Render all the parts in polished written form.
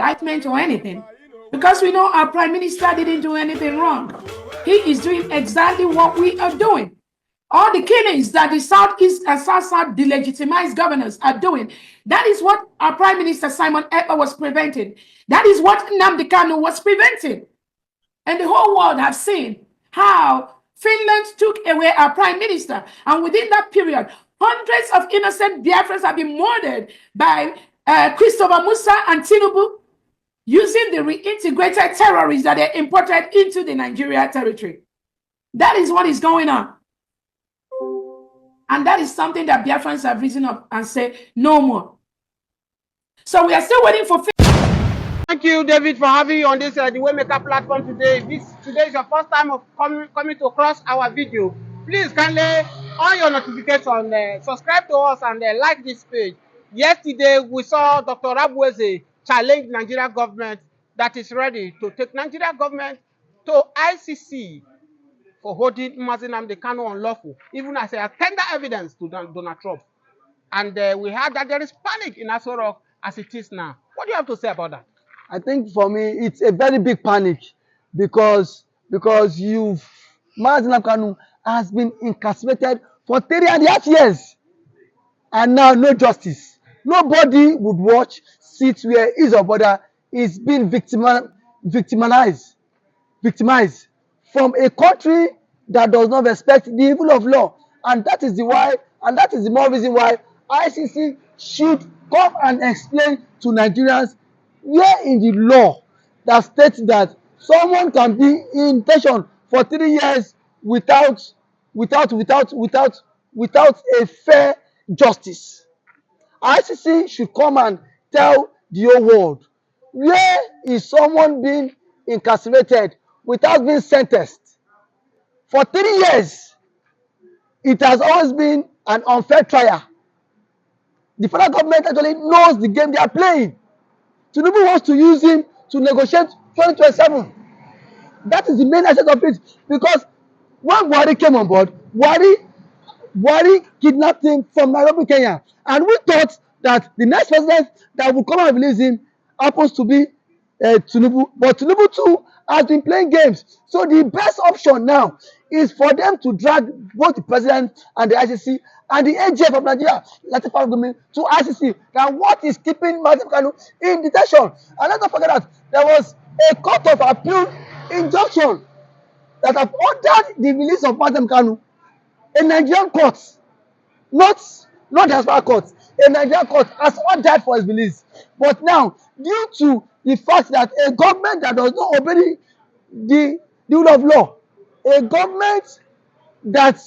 indictment or anything, because we know our Prime Minister didn't do anything wrong. He is doing exactly what we are doing. All the killings that the Southeast and South delegitimized governors are doing, that is what our Prime Minister Simon Ekpa was preventing. That is what Nnamdi Kanu was preventing. And the whole world have seen how Finland took away our Prime Minister. And within that period, hundreds of innocent Biafrans have been murdered by Christopher Musa and Tinubu using the reintegrated terrorists that they imported into the Nigeria territory. That is what is going on. And that is something that Biafrans have risen up and said, no more. So we are still waiting for... Thank you, David, for having you on this the Waymaker platform today. Today is your first time of coming to cross our video. Please kindly on your notification, subscribe to us and like this page. Yesterday, we saw Dr. ORABUEZE challenge Nigeria government that is ready to take Nigeria government to ICC for holding Nnamdi Kanu unlawful, even as a tender evidence to Donald Trump. And we heard that there is panic in ASO-ROCK as it is now. What do you have to say about that? I think for me, it's a very big panic because Nnamdi Kanu has been incarcerated for 3.5 years and now no justice. Nobody would watch, sit where his or brother is being victimized from a country that does not respect the rule of law, and that is the more reason why ICC should come and explain to Nigerians where in the law that states that someone can be in detention for 3 years without a fair justice. ICC should come and tell the whole world where is someone being incarcerated without being sentenced for 3 years. It has always been an unfair trial. The federal government actually knows the game they are playing. Tinubu wants to use him to negotiate 2027. That is the main essence of it. Because when Buhari came on board, Buhari kidnapped him from Nairobi, Kenya. And we thought that the next president that will come and release him happens to be Tinubu. But Tinubu too has been playing games. So the best option now is for them to drag both the president and the ICC and the AGF of Nigeria, to ICC. Now, what is keeping Nnamdi Kanu in detention? And let's not forget that there was a court of appeal injunction that have ordered the release of Nnamdi Kanu. A Nigerian court, not the Aspa court, a Nigerian court has ordered for his release. But now, due to the fact that a government that does not obey the rule of law, a government that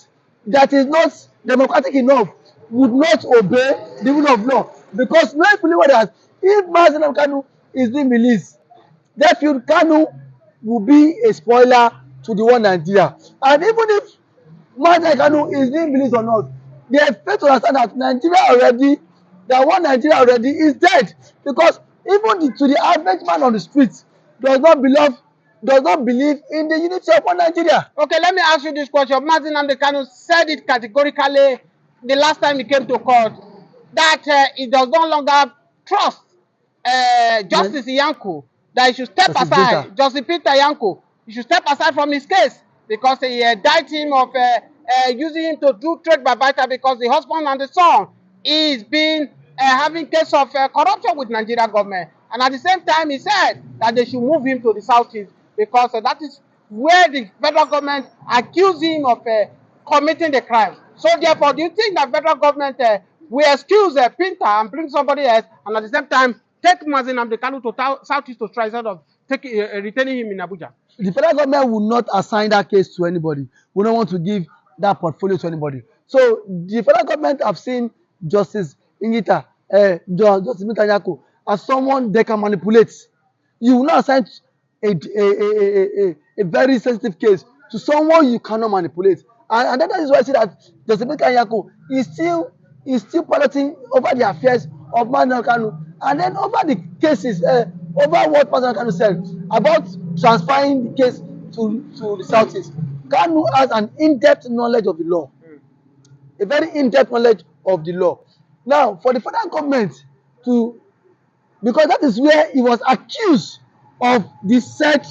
is not democratic enough would not obey the rule of law, because no believe that if Nnamdi Kanu is being released, therefore Kanu will be a spoiler to the one Nigeria. And even if Nnamdi Kanu is being released or not, they expect to understand that one Nigeria already is dead, because even to the average man on the streets does not believe in the unity of one Nigeria. Okay, let me ask you this question. Nnamdi Kanu said it categorically the last time he came to court that he does no longer trust Justice Yanko, that he should step aside. Justice Peter Yanko, he should step aside from his case because he indicted him of using him to do trade by barter, because the husband and the son is being having case of corruption with Nigeria government. And at the same time, he said that they should move him to the southeast, because that is where the federal government accused him of committing the crime. So therefore, do you think that federal government will excuse Pinter and bring somebody else, and at the same time take Nnamdi Kanu to southeast to try instead of retaining him in Abuja? The federal government will not assign that case to anybody. We don't want to give that portfolio to anybody. So the federal government have seen Justice Ingita, Justice Mitanyako as someone they can manipulate. You will not assign a very sensitive case to someone you cannot manipulate. And that is why I say that Justice Mitanyako is still piloting over the affairs of Nnamdi Kanu, and then over the cases, over what Nnamdi Kanu said about transferring the case to the southeast. Kanu has an in-depth knowledge of the law, a very in-depth knowledge of the law. Now, for the federal government to because that is where he was accused of the said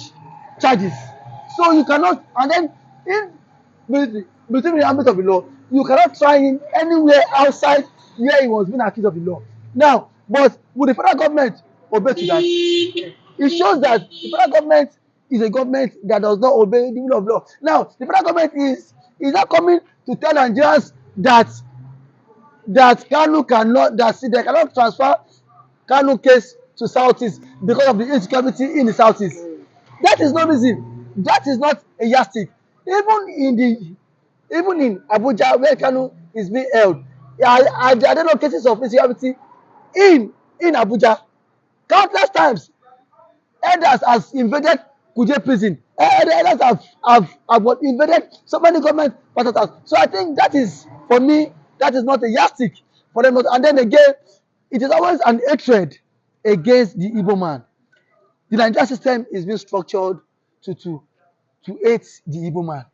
charges. So you cannot, and then in between the ambit of the law, you cannot try him anywhere outside where he was being accused of the law. Now, but would the federal government obey to that? It shows that the federal government is a government that does not obey the rule of law. Now, the federal government is not coming to tell Nigerians that Kanu cannot, that see, they cannot transfer Kanu case to Southeast because of the insecurity in the Southeast. That is no reason. That is not a yardstick. Even in Abuja, where Kanu is being held, are there no cases of insecurity in Abuja? Countless times, elders has invaded Kuje prison. Elders have invaded so many government quarters. So I think that is, for me, that is not a yardstick for them. And then again, it is always an hatred against the Igbo man. The Nigerian system is being structured to hate the Igbo man.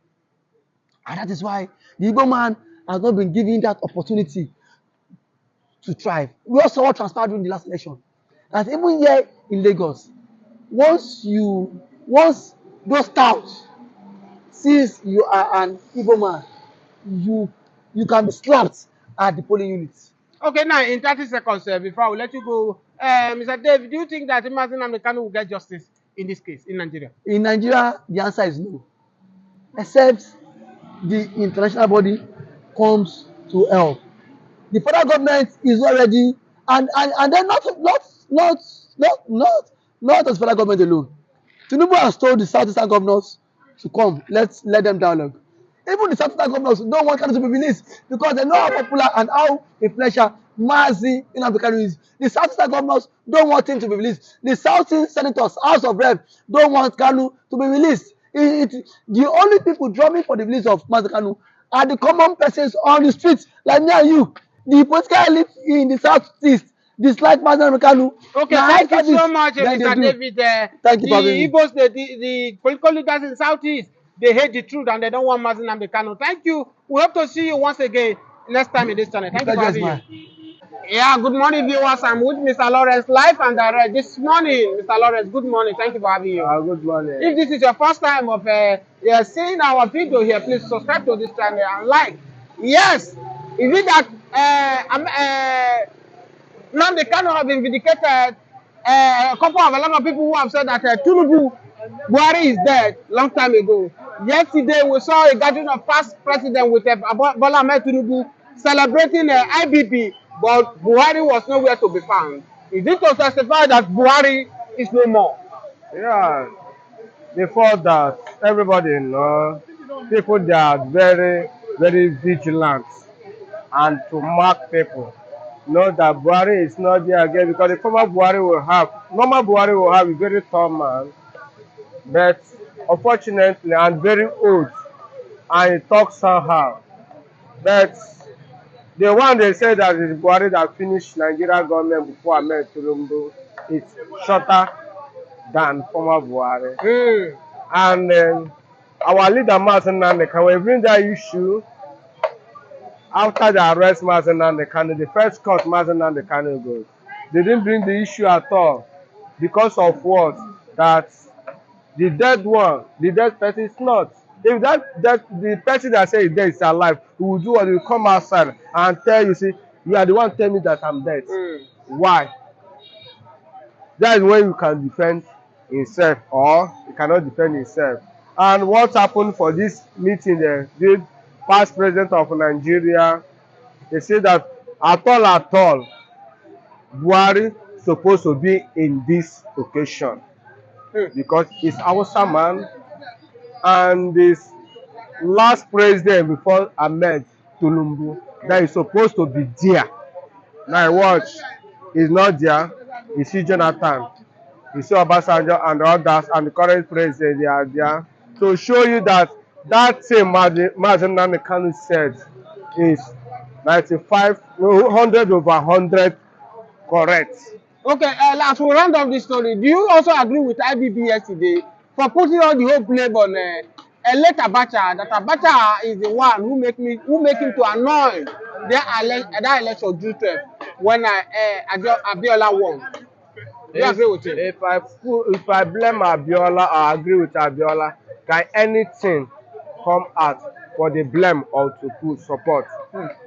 And that is why the Igbo man has not been given that opportunity to thrive. We also saw transparent during the last election. That even here in Lagos, once those touts sees you are an Igbo man, you can be slapped at the polling units. Okay, now in 30 seconds, before I will let you go, Mr. Dave, do you think that Nnamdi Kanu will get justice in this case in Nigeria? In Nigeria, the answer is no. Except the international body comes to help. The federal government is not ready, and then not the federal government alone. Tinubu has told the southeastern governors to come. Let them dialogue. Even the southeastern governors don't want Kanu to be released because they know how popular and how influential Mazi Nnamdi Kanu is. The southeastern governors don't want him to be released. The southeast senators, House of Reps, don't want Kanu to be released. The only people drumming for the release of Mazi Kanu are the common persons on the streets, like me and you. The political elite in the southeast dislike Mazi Nnamdi Kanu. Okay, thank you so much, Mr. David. Thank you for having me. Igbos, the political leaders in southeast, they hate the truth and they don't want Mazi Nnamdi Kanu. Thank you. We hope to see you once again next time in this channel. Thank you for having me. Yeah, good morning, viewers. I'm with Mr. Lawrence live and direct this morning. Mr. Lawrence, good morning. Thank you for having you. Good morning. If this is your first time of seeing our video here, please subscribe to this channel and like. Yes, is it that Nnamdi Kanu have been vindicated? A lot of people who have said that Tinubu Buhari is dead long time ago. Yesterday, we saw a gathering of past president with Bola Ahmed Tinubu celebrating IBB, but Buhari was nowhere to be found. Is it to testify that Buhari is no more? Yeah, before that, everybody know, people they are very, very vigilant and to mark people. Know that Buhari is not there again because the former Buhari will have, normal Buhari will have a very tall man, but unfortunately and very old, and he talks somehow. But the one they say that is Buhari that finished Nigeria government before Ahmed Tinubu is shorter than former Buhari. And our leader Mazi Nnamdi Kanu, we bring that issue after the arrest Mazi Nnamdi Kanu, the first court Mazi Nnamdi Kanu goes. They didn't bring the issue at all because of what? That the dead one, the dead person is not. If the person that says dead is alive, he will do what? He will come outside and tell you, see, you are the one telling me that I'm dead. Why? That is when you can defend himself or he cannot defend himself. And what happened for this meeting there, the past president of Nigeria, they say that at all, Buhari supposed to be in this occasion because he's Hausa man and this last president before Ahmed Tinubu that is supposed to be there. Now watch, he's not there. You see Jonathan, you see Obasanjo and others and the current president, they are there to show you that that same Mazi Nnamdi Kanu said is 100 over 100 correct. Okay, as we round up this story, do you also agree with IBB yesterday for putting all the whole blame on late Abacha, that Abacha is the one who make him to annoy that election June 12 when Abiola won? Do you agree with him? If I blame Abiola or agree with Abiola, can anything come out for the blame or to put support?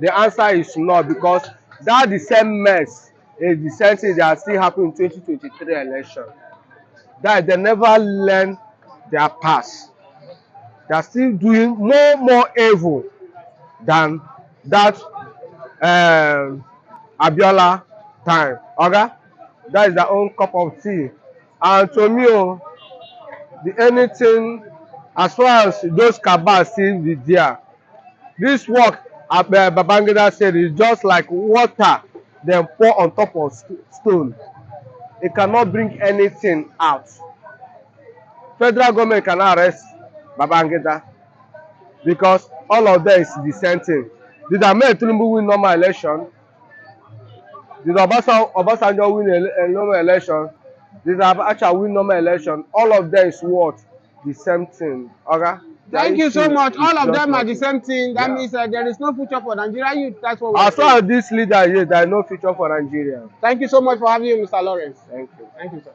The answer is no, because that the same mess is the same thing that still happened in 2023 election. That they never learn their past. They are still doing more evil than that Abiola time. Okay? That is their own cup of tea. And to me, the anything, as far as those cabals still be there, this work Babangida said is just like water then pour on top of stone. It cannot bring anything out. Federal government cannot arrest Babangida because all of them is the same thing. Did Ahmed Tinubu win normal election? Did Obasanjo win a normal election? Did Abacha win normal election? All of them is what? The same thing. Okay? Thank you so much. All of them are the same thing. That means there is no future for Nigeria youth. That's what we're saying. As far as this leader here, there is no future for Nigeria. Thank you so much for having you, Mr. Lawrence. Thank you. Thank you, sir.